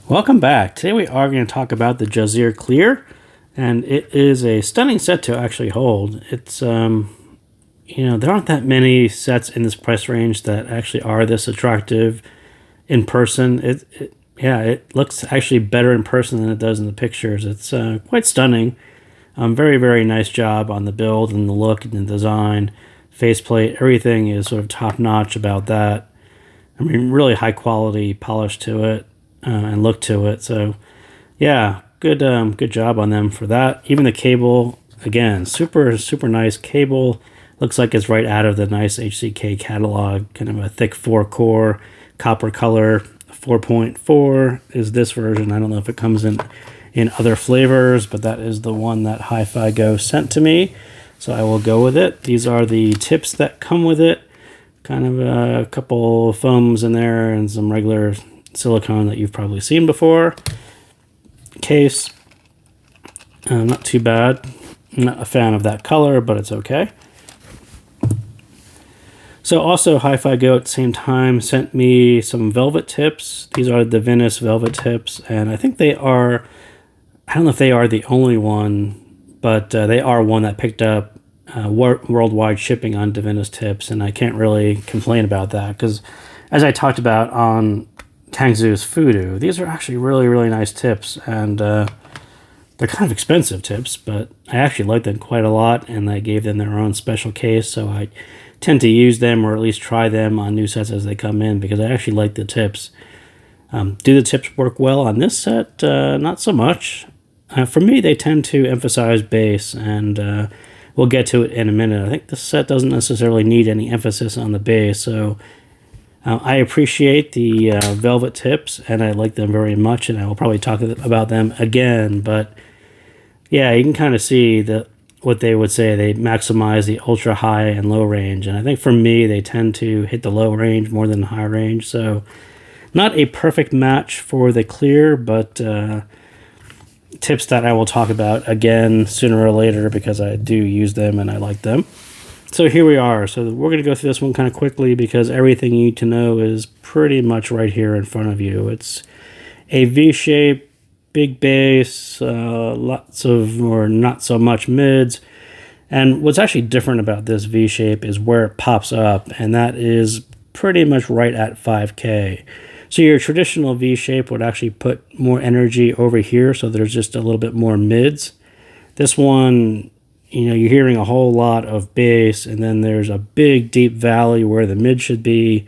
Welcome back. Today we are going to talk about the Juzear Clear, and it is a stunning set to actually hold. It's, there aren't that many sets in this price range that actually are this attractive in person. It looks actually better in person than it does in the pictures. It's quite stunning. Very, very nice job on the build and the look and the design, faceplate. Everything is sort of top notch about that. I mean, really high quality polish to it. And look to it. So yeah, good job on them for that. Even the cable, again, super nice cable. Looks like it's right out of the nice HCK catalog. Kind of a thick 4-core copper color. 4.4 is this version. I don't know if it comes in other flavors, but that is the one that HiFiGo sent to me, so I will go with it. These are the tips that come with it. Kind of a couple foams in there and some regular silicone that you've probably seen before. Case, not too bad. I'm not a fan of that color, but it's okay. So also HiFiGo at the same time sent me some velvet tips. These are the Divinus Velvet tips, and I think they are, I don't know if they are the only one, but they are one that picked up worldwide shipping on Divinus tips, and I can't really complain about that because, as I talked about on Kangzoo's Fudu, these are actually really nice tips, and they're kind of expensive tips, but I actually like them quite a lot, and I gave them their own special case, so I tend to use them or at least try them on new sets as they come in because I actually like the tips. Do the tips work well on this set? Not so much. For me, they tend to emphasize bass, and we'll get to it in a minute. I think this set doesn't necessarily need any emphasis on the bass, so I appreciate the velvet tips, and I like them very much, and I will probably talk about them again. But yeah, you can kind of see what they would say. They maximize the ultra high and low range, and I think for me, they tend to hit the low range more than the high range. So not a perfect match for the Clear, but tips that I will talk about again sooner or later because I do use them and I like them. So here we are. So we're going to go through this one kind of quickly because everything you need to know is pretty much right here in front of you. It's a V-shape, big bass, lots of or not so much mids. And what's actually different about this V-shape is where it pops up, and that is pretty much right at 5K. So your traditional V-shape would actually put more energy over here, so there's just a little bit more mids. This one, you're hearing a whole lot of bass, and then there's a big deep valley where the mid should be,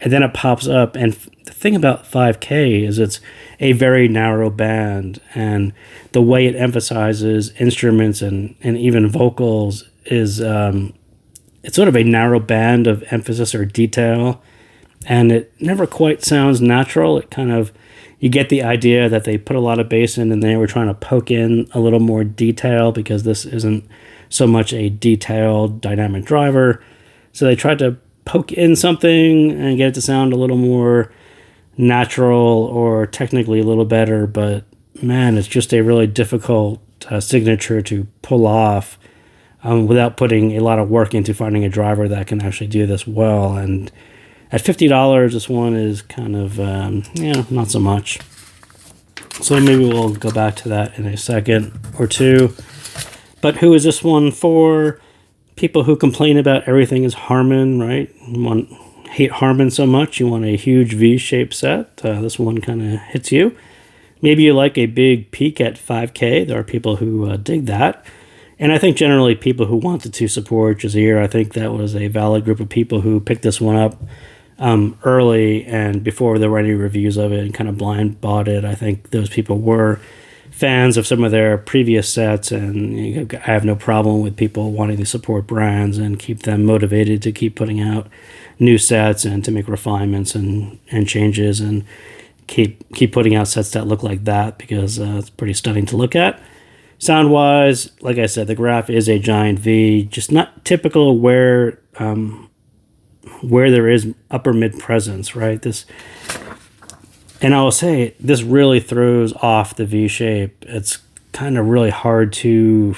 and then it pops up. And the thing about 5K is it's a very narrow band, and the way it emphasizes instruments and even vocals is it's sort of a narrow band of emphasis or detail, and it never quite sounds natural. It kind of, you get the idea that they put a lot of bass in and they were trying to poke in a little more detail because this isn't so much a detailed dynamic driver. So they tried to poke in something and get it to sound a little more natural or technically a little better. But man, it's just a really difficult signature to pull off without putting a lot of work into finding a driver that can actually do this well. And at $50, this one is kind of, not so much. So maybe we'll go back to that in a second or two. But who is this one for? People who complain about everything is Harman, right? You hate Harman so much, you want a huge V-shaped set. This one kind of hits you. Maybe you like a big peak at 5K. There are people who dig that. And I think generally people who wanted to support Juzear, I think that was a valid group of people who picked this one up early and before there were any reviews of it and kind of blind bought it. I think those people were fans of some of their previous sets, and I have no problem with people wanting to support brands and keep them motivated to keep putting out new sets and to make refinements and changes and keep putting out sets that look like that because it's pretty stunning to look at. Sound-wise, like I said, the graph is a giant V, just not typical where there is upper mid presence, right? And I will say, this really throws off the V shape. It's kind of really hard to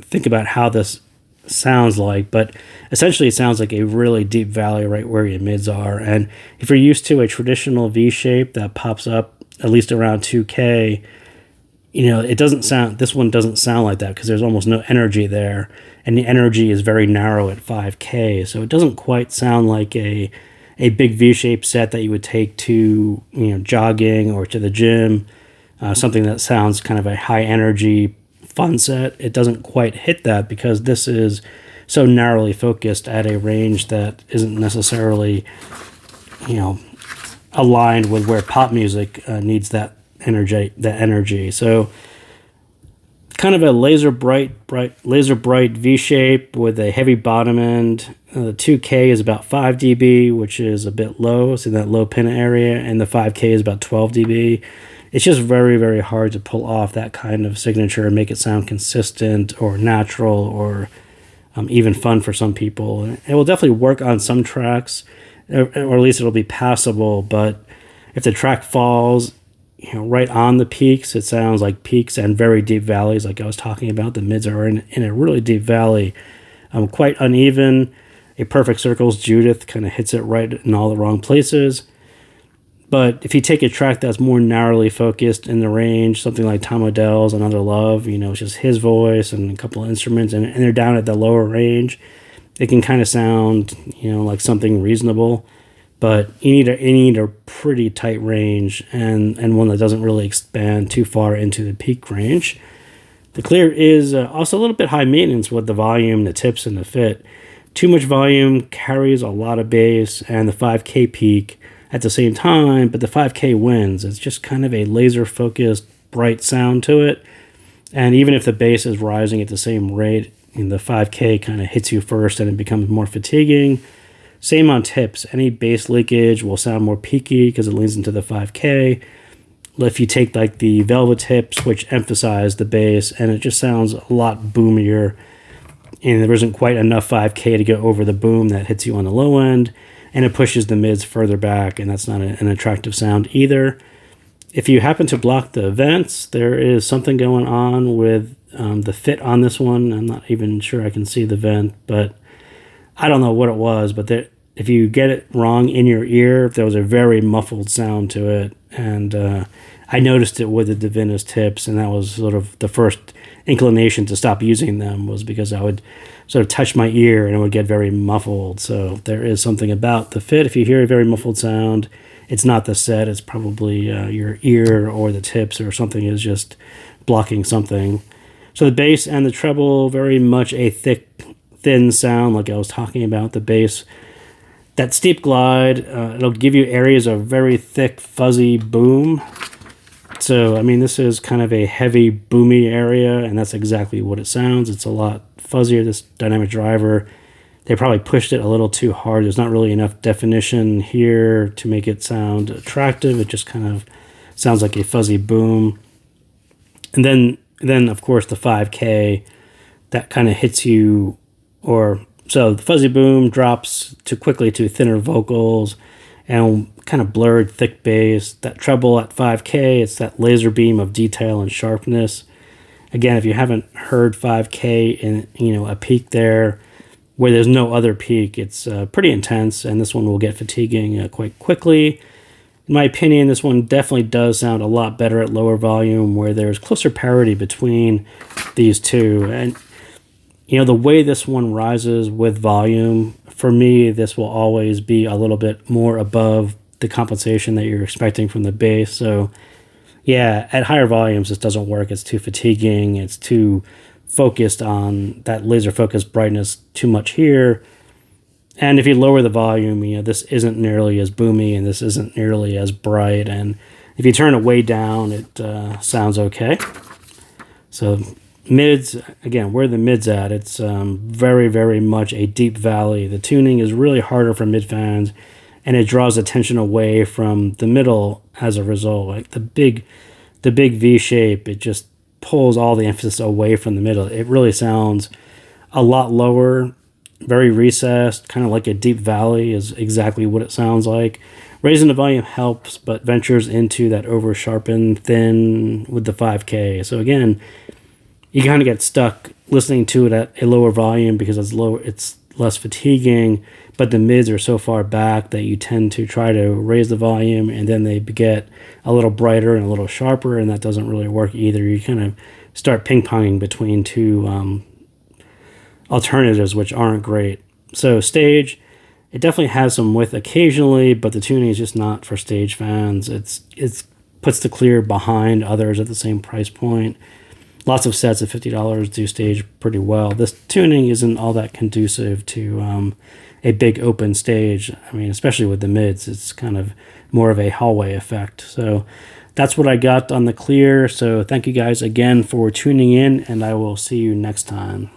think about how this sounds like, but essentially it sounds like a really deep valley right where your mids are. And if you're used to a traditional V shape that pops up at least around 2K, it doesn't sound, this one doesn't sound like that because there's almost no energy there. And the energy is very narrow at 5K. So it doesn't quite sound like a big V-shaped set that you would take to, jogging or to the gym. Something that sounds kind of a high energy fun set. It doesn't quite hit that because this is so narrowly focused at a range that isn't necessarily, aligned with where pop music needs that energy. So kind of a laser bright V shape with a heavy bottom end. The 2K is about 5 dB, which is a bit low. It's in that low pin area, and the 5K is about 12 dB. It's just very, very hard to pull off that kind of signature and make it sound consistent or natural or even fun for some people. It will definitely work on some tracks, or at least it'll be passable. But if the track falls, right on the peaks, it sounds like peaks and very deep valleys, like I was talking about. The mids are in a really deep valley, quite uneven. A Perfect Circle's Judith kind of hits it right in all the wrong places. But if you take a track that's more narrowly focused in the range, something like Tom Odell's Another Love, it's just his voice and a couple of instruments, and they're down at the lower range, it can kind of sound, like something reasonable. But you need a pretty tight range and one that doesn't really expand too far into the peak range. The Clear is also a little bit high maintenance with the volume, the tips, and the fit. Too much volume carries a lot of bass and the 5K peak at the same time, but the 5K wins. It's just kind of a laser-focused, bright sound to it. And even if the bass is rising at the same rate, the 5K kind of hits you first and it becomes more fatiguing. Same on tips. Any bass leakage will sound more peaky because it leans into the 5K. If you take like the Velvet tips, which emphasize the bass, and it just sounds a lot boomier, and there isn't quite enough 5K to go over the boom that hits you on the low end, and it pushes the mids further back, and that's not an attractive sound either. If you happen to block the vents, there is something going on with the fit on this one. I'm not even sure I can see the vent, but I don't know what it was, but if you get it wrong in your ear, there was a very muffled sound to it. And I noticed it with the Divinus tips, and that was sort of the first inclination to stop using them, was because I would sort of touch my ear and it would get very muffled. So there is something about the fit. If you hear a very muffled sound, it's not the set. It's probably your ear or the tips or something is just blocking something. So the bass and the treble, very much a thin sound like I was talking about. The bass, that steep glide, it'll give you areas of very thick, fuzzy boom. So, I mean, this is kind of a heavy, boomy area, and that's exactly what it sounds. It's a lot fuzzier, this dynamic driver. They probably pushed it a little too hard. There's not really enough definition here to make it sound attractive. It just kind of sounds like a fuzzy boom. And then of course, the 5K, that kind of hits you, so the fuzzy boom drops too quickly to thinner vocals and kind of blurred thick bass. That treble at 5K, it's that laser beam of detail and sharpness. Again, if you haven't heard 5K in a peak there where there's no other peak, it's pretty intense, and this one will get fatiguing quite quickly. In my opinion, this one definitely does sound a lot better at lower volume, where there's closer parity between these two. And the way this one rises with volume, for me, this will always be a little bit more above the compensation that you're expecting from the bass. So yeah, at higher volumes, this doesn't work. It's too fatiguing. It's too focused on that laser focused brightness too much here. And if you lower the volume, this isn't nearly as boomy and this isn't nearly as bright. And if you turn it way down, it sounds okay. So mids, again, where the mids at, it's very, very much a deep valley. The tuning is really harder for mid fans, and it draws attention away from the middle as a result. Like the big V shape, it just pulls all the emphasis away from the middle. It really sounds a lot lower, very recessed, kind of like a deep valley is exactly what it sounds like. Raising the volume helps, but ventures into that over sharpened thin with the 5K. So again, you kind of get stuck listening to it at a lower volume because it's less fatiguing, but the mids are so far back that you tend to try to raise the volume and then they get a little brighter and a little sharper, and that doesn't really work either. You kind of start ping-ponging between two alternatives, which aren't great. So stage, it definitely has some width occasionally, but the tuning is just not for stage fans. It's puts the Clear behind others at the same price point. Lots of sets at $50 do stage pretty well. This tuning isn't all that conducive to a big open stage. I mean, especially with the mids, it's kind of more of a hallway effect. So that's what I got on the Clear. So thank you guys again for tuning in, and I will see you next time.